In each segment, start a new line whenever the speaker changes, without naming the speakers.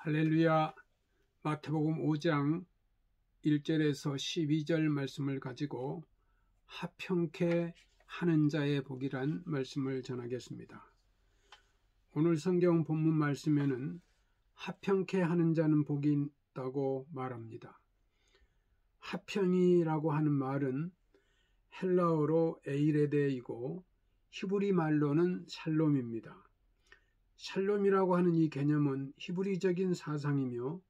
할렐루야. 마태복음 5장 1절에서 12절 말씀을 가지고 합평케 하는 자의 복이란 말씀을 전하겠습니다. 오늘 성경 본문 말씀에는 합평케 하는 자는 복이 있다고 말합니다. 합평이라고 하는 말은 헬라어로 에이레데이고 히브리 말로는 샬롬입니다. 샬롬이라고 하는 이 개념은 히브리적인 사상이며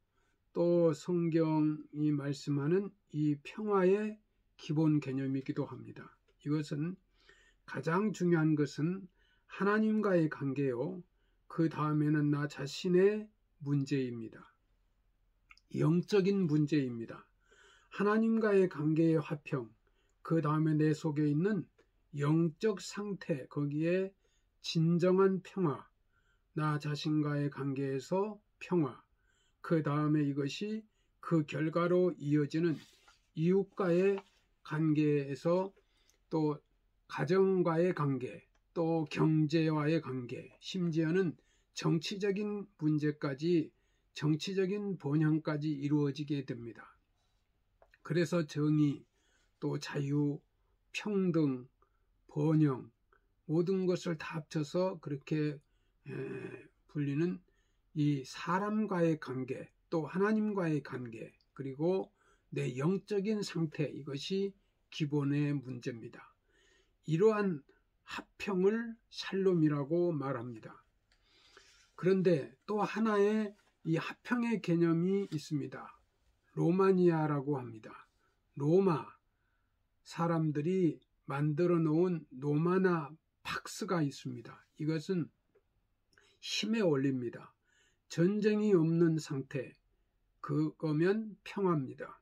또 성경이 말씀하는 이 평화의 기본 개념이기도 합니다. 이것은 가장 중요한 것은 하나님과의 관계요, 그 다음에는 나 자신의 문제입니다. 영적인 문제입니다. 하나님과의 관계의 화평, 그 다음에 내 속에 있는 영적 상태, 거기에 진정한 평화, 나 자신과의 관계에서 평화, 그 다음에 이것이 그 결과로 이어지는 이웃과의 관계에서 또 가정과의 관계, 또 경제와의 관계, 심지어는 정치적인 문제까지, 정치적인 번영까지 이루어지게 됩니다. 그래서 정의, 또 자유, 평등, 번영, 모든 것을 다 합쳐서 그렇게 불리는 이 사람과의 관계, 또 하나님과의 관계, 그리고 내 영적인 상태, 이것이 기본의 문제입니다. 이러한 합평을 샬롬이라고 말합니다. 그런데 또 하나의 이 합평의 개념이 있습니다. 로마니아라고 합니다. 로마 사람들이 만들어 놓은 로마나 팍스가 있습니다. 이것은 힘의 원리입니다. 전쟁이 없는 상태, 그거면 평화입니다.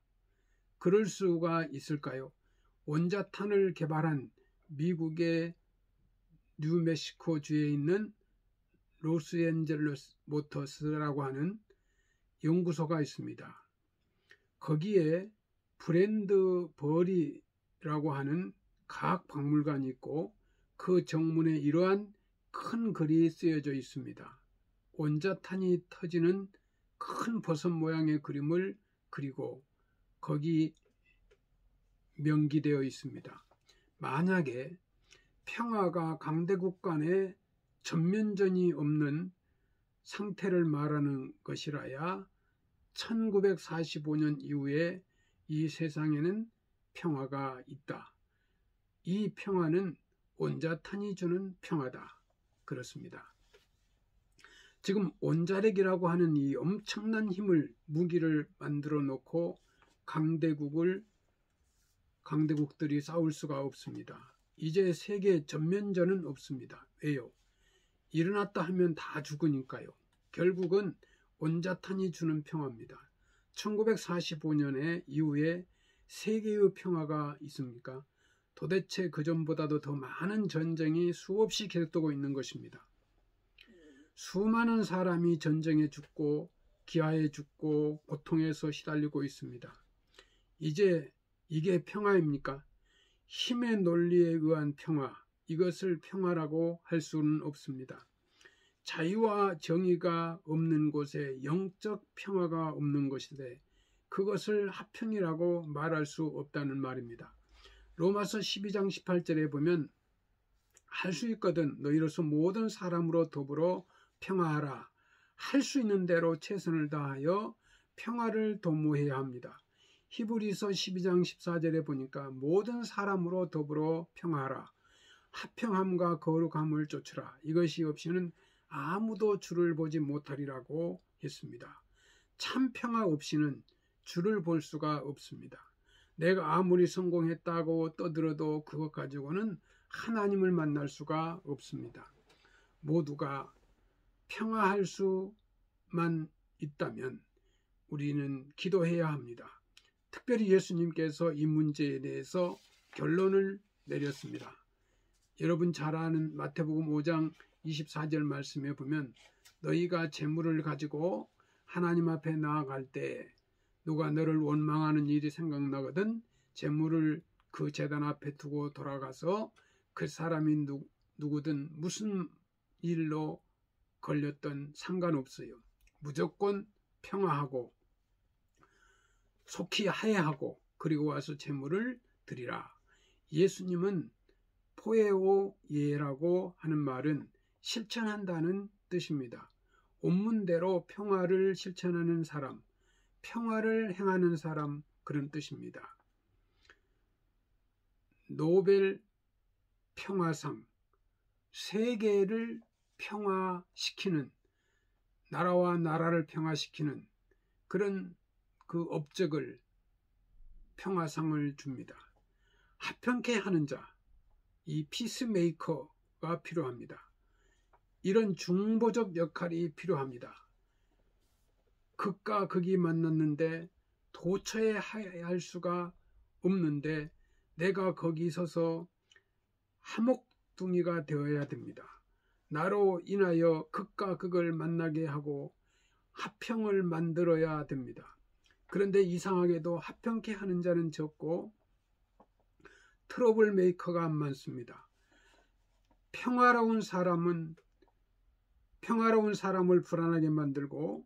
그럴 수가 있을까요? 원자탄을 개발한 미국의 뉴멕시코주에 있는 로스앤젤레스 모터스라고 하는 연구소가 있습니다. 거기에 브랜드 버리라고 하는 과학박물관이 있고 그 정문에 이러한 큰 글이 쓰여져 있습니다. 원자탄이 터지는 큰 버섯 모양의 그림을 그리고 거기 명기되어 있습니다. 만약에 평화가 강대국 간에 전면전이 없는 상태를 말하는 것이라야 1945년 이후에 이 세상에는 평화가 있다. 이 평화는 원자탄이 주는 평화다. 그렇습니다. 지금 원자력이라고 하는 이 엄청난 힘을, 무기를 만들어 놓고 강대국들이 싸울 수가 없습니다. 이제 세계 전면전은 없습니다. 왜요? 일어났다 하면 다 죽으니까요. 결국은 원자탄이 주는 평화입니다. 1945년에 이후에 세계의 평화가 있습니까? 도대체 그전보다도 더 많은 전쟁이 수없이 계속되고 있는 것입니다. 수많은 사람이 전쟁에 죽고 기아에 죽고 고통에서 시달리고 있습니다. 이제 이게 평화입니까? 힘의 논리에 의한 평화, 이것을 평화라고 할 수는 없습니다. 자유와 정의가 없는 곳에 영적 평화가 없는 것인데 그것을 합평이라고 말할 수 없다는 말입니다. 로마서 12장 18절에 보면 할 수 있거든 너희로서 모든 사람으로 더불어 평화하라. 할 수 있는 대로 최선을 다하여 평화를 도모해야 합니다. 히브리서 12장 14절에 보니까 모든 사람으로 더불어 평화하라. 합평함과 거룩함을 쫓으라. 이것이 없이는 아무도 주를 보지 못하리라고 했습니다. 참 평화 없이는 주를 볼 수가 없습니다. 내가 아무리 성공했다고 떠들어도 그것 가지고는 하나님을 만날 수가 없습니다. 모두가 평화할 수만 있다면 우리는 기도해야 합니다. 특별히 예수님께서 이 문제에 대해서 결론을 내렸습니다. 여러분 잘 아는 마태복음 5장 24절 말씀에 보면 너희가 재물을 가지고 하나님 앞에 나아갈 때 누가 너를 원망하는 일이 생각나거든 재물을 그 제단 앞에 두고 돌아가서 그 사람이 누구든 무슨 일로 걸렸던 상관없어요. 무조건 평화하고 속히 화해하고 그리고 와서 제물을 드리라. 예수님은 포에오 예라고 하는 말은 실천한다는 뜻입니다. 원문대로 평화를 실천하는 사람, 평화를 행하는 사람, 그런 뜻입니다. 노벨 평화상, 세계를 평화시키는, 나라와 나라를 평화시키는 그런 그 업적을 평화상을 줍니다. 합평케 하는 자, 이 피스메이커가 필요합니다. 이런 중보적 역할이 필요합니다. 극과 극이 만났는데 도처에 할 수가 없는데 내가 거기 서서 화목둥이가 되어야 됩니다. 나로 인하여 극과 극을 만나게 하고 화평을 만들어야 됩니다. 그런데 이상하게도 합평케 하는 자는 적고 트러블 메이커가 많습니다. 평화로운 사람을 불안하게 만들고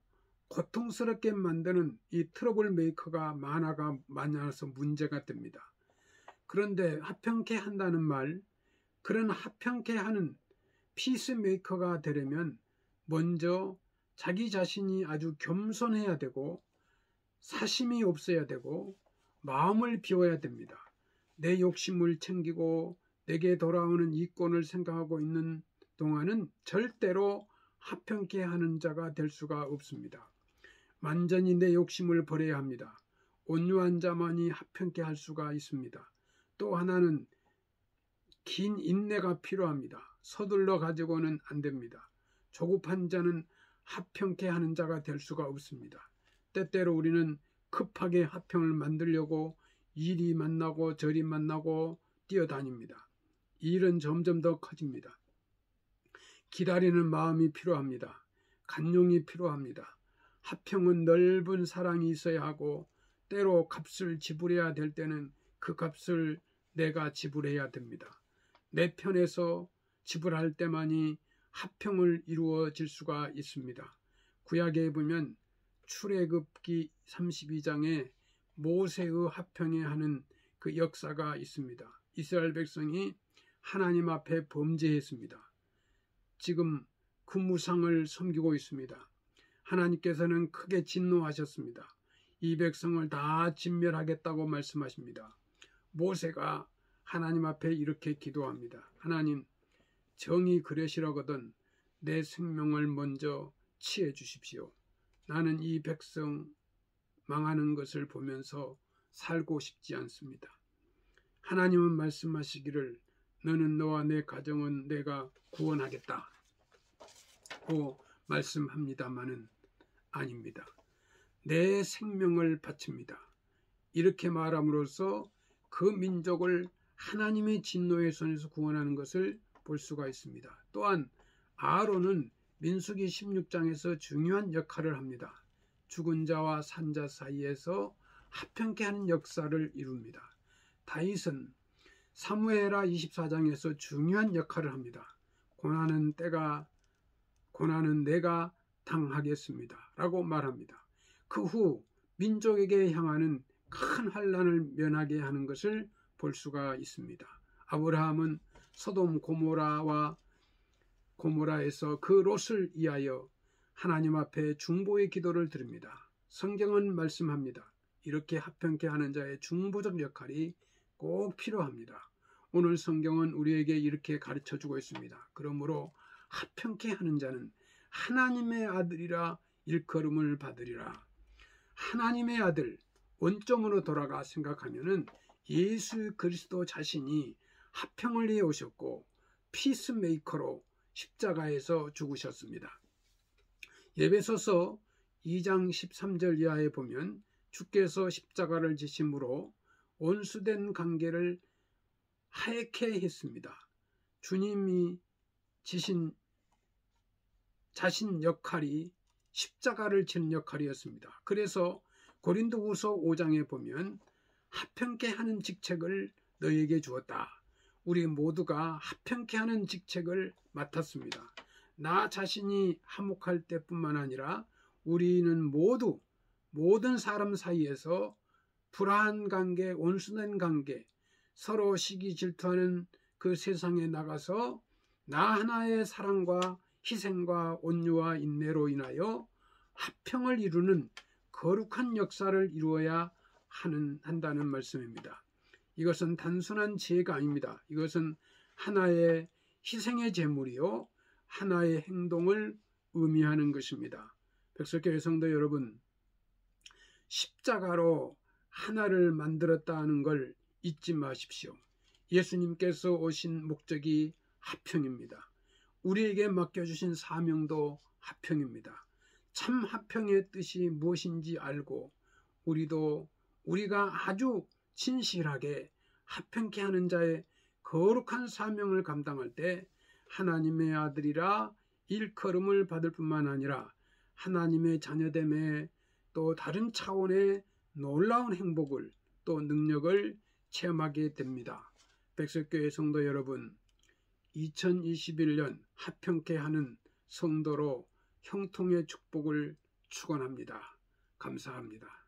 고통스럽게 만드는 이 트러블 메이커가 많아서 문제가 됩니다. 그런데 합평케 한다는 말, 그런 합평케 하는 피스메이커가 되려면 먼저 자기 자신이 아주 겸손해야 되고 사심이 없어야 되고 마음을 비워야 됩니다. 내 욕심을 챙기고 내게 돌아오는 이권을 생각하고 있는 동안은 절대로 합평케 하는 자가 될 수가 없습니다. 완전히 내 욕심을 버려야 합니다. 온유한 자만이 합평케 할 수가 있습니다. 또 하나는 긴 인내가 필요합니다. 서둘러 가지고는 안 됩니다. 조급한 자는 합평케 하는 자가 될 수가 없습니다. 때때로 우리는 급하게 합평을 만들려고 이리 만나고 저리 만나고 뛰어다닙니다. 이 일은 점점 더 커집니다. 기다리는 마음이 필요합니다. 간용이 필요합니다. 합평은 넓은 사랑이 있어야 하고 때로 값을 지불해야 될 때는 그 값을 내가 지불해야 됩니다. 내 편에서 지불할 때만이 합평을 이루어질 수가 있습니다. 구약에 보면 출애굽기 32장에 모세의 합평에 하는 그 역사가 있습니다. 이스라엘 백성이 하나님 앞에 범죄했습니다. 지금 그 무상을 섬기고 있습니다. 하나님께서는 크게 진노하셨습니다. 이 백성을 다 진멸하겠다고 말씀하십니다. 모세가 하나님 앞에 이렇게 기도합니다. 하나님, 정이 그러시려거든 내 생명을 먼저 취해 주십시오. 나는 이 백성 망하는 것을 보면서 살고 싶지 않습니다. 하나님은 말씀하시기를 너는 너와 내 가정은 내가 구원하겠다고 말씀합니다마는 아닙니다. 내 생명을 바칩니다. 이렇게 말함으로써 그 민족을 하나님의 진노의 손에서 구원하는 것을 볼 수가 있습니다. 또한 아론은 민수기 16장에서 중요한 역할을 합니다. 죽은 자와 산 자 사이에서 합평케 하는 역사를 이룹니다. 다윗은 사무엘하 24장에서 중요한 역할을 합니다. 고난은 내가 당하겠습니다 라고 말합니다. 그 후 민족에게 향하는 큰 환난을 면하게 하는 것을 볼 수가 있습니다. 아브라함은 소돔 고모라에서 그 롯을 위하여 하나님 앞에 중보의 기도를 드립니다. 성경은 말씀합니다. 이렇게 합평케 하는 자의 중보적 역할이 꼭 필요합니다. 오늘 성경은 우리에게 이렇게 가르쳐주고 있습니다. 그러므로 합평케 하는 자는 하나님의 아들이라 일컬음을 받으리라. 하나님의 아들, 원점으로 돌아가 생각하면은 예수 그리스도 자신이 합평을 위해 오셨고 피스메이커로 십자가에서 죽으셨습니다. 에베소서 2장 13절 이하에 보면 주께서 십자가를 지심으로 원수된 관계를 하얗게 했습니다. 주님이 지신 자신 역할이 십자가를 지는 역할이었습니다. 그래서 고린도후서 5장에 보면 합평케 하는 직책을 너에게 주었다. 우리 모두가 합평케 하는 직책을 맡았습니다. 나 자신이 화목할 때뿐만 아니라 우리는 모두 모든 사람 사이에서 불화한 관계, 온순한 관계, 서로 시기 질투하는 그 세상에 나가서 나 하나의 사랑과 희생과 온유와 인내로 인하여 화평을 이루는 거룩한 역사를 이루어야 한다는 말씀입니다. 이것은 단순한 지혜가 아닙니다. 이것은 하나의 희생의 제물이요, 하나의 행동을 의미하는 것입니다. 백석교회 성도 여러분, 십자가로 하나를 만들었다 하는 걸 잊지 마십시오. 예수님께서 오신 목적이 화평입니다. 우리에게 맡겨주신 사명도 화평입니다. 참 화평의 뜻이 무엇인지 알고 우리가 아주 진실하게 화평케 하는 자의 거룩한 사명을 감당할 때 하나님의 아들이라 일컬음을 받을 뿐만 아니라 하나님의 자녀됨에 또 다른 차원의 놀라운 행복을 또 능력을 체험하게 됩니다. 백석교회 성도 여러분, 2021년 화평케 하는 성도로 형통의 축복을 축원합니다. 감사합니다.